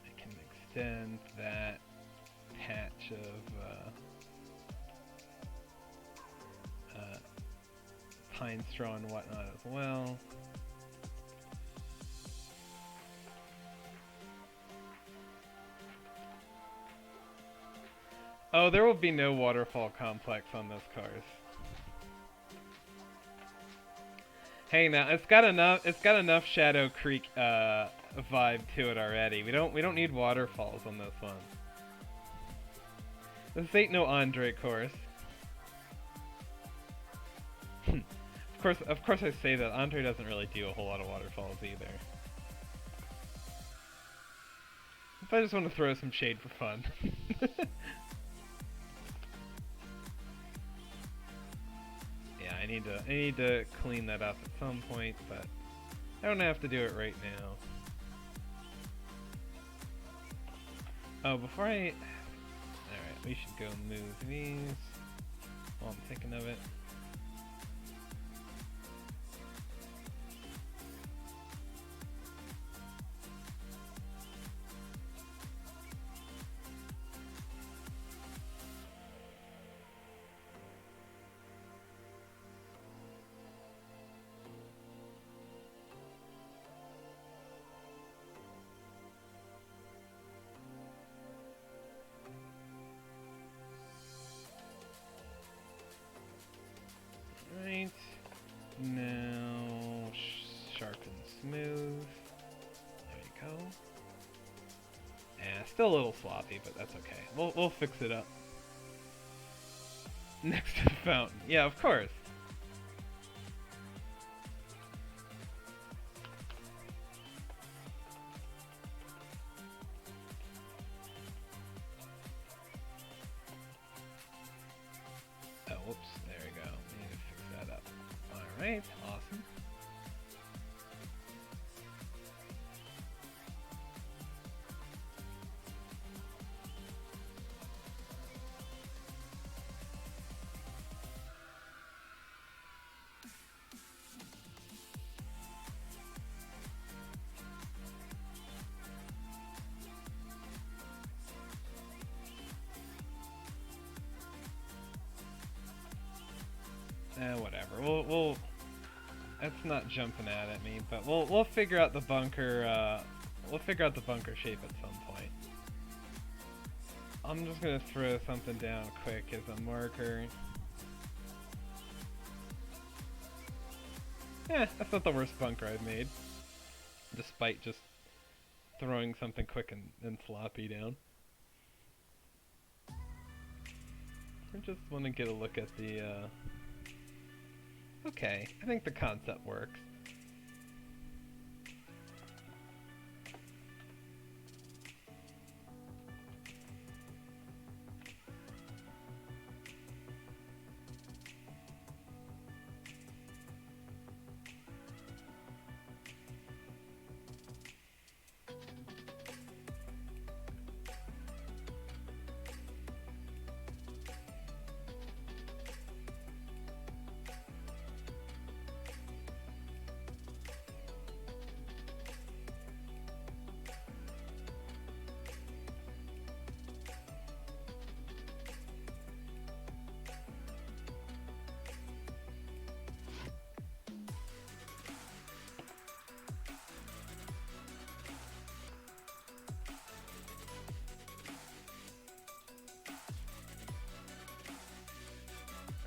I can extend that patch of pine straw and whatnot as well. Oh, there will be no waterfall complex on this course. Hey, now it's got enough Shadow Creek vibe to it already. We don't need waterfalls on this one. This ain't no Andre course. of course I say that Andre doesn't really do a whole lot of waterfalls either. If I just want to throw some shade for fun. Yeah, I need to clean that up at some point, but I don't have to do it right now. Oh, before I... Alright, we should go move these while I'm thinking of it. Right, now sharpen smooth. There you go. Still a little sloppy, but that's okay. We'll fix it up. Next to the fountain. Yeah, of course. Oh, whoops. There we go. Need to fix that up. Alright, awesome. Whatever. We'll. That's not jumping out at me, but we'll figure out the bunker. We'll figure out the bunker shape at some point. I'm just gonna throw something down quick as a marker. Yeah, that's not the worst bunker I've made, despite just throwing something quick and sloppy down. I just want to get a look at the. Okay, I think the concept works.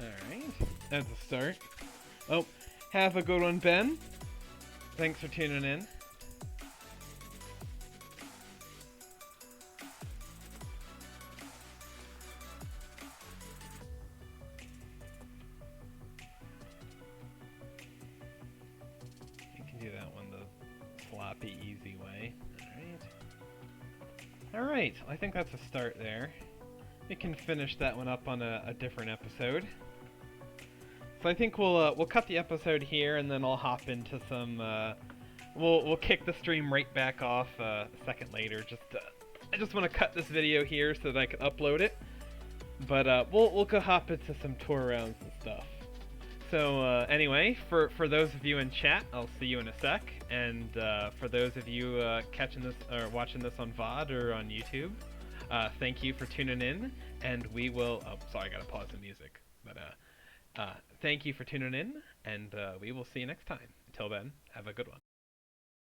Alright, that's a start. Oh, have a good one, Ben. Thanks for tuning in. You can do that one the sloppy, easy way. Alright, I think that's a start there. We can finish that one up on a different episode. So I think we'll cut the episode here, and then I'll hop into some. We'll kick the stream right back off a second later. I just want to cut this video here so that I can upload it. But we'll go hop into some tour rounds and stuff. So anyway, for those of you in chat, I'll see you in a sec. And for those of you catching this or watching this on VOD or on YouTube, thank you for tuning in. And we will. Oh, sorry, I gotta pause the music. But thank you for tuning in, and we will see you next time. Until then, have a good one.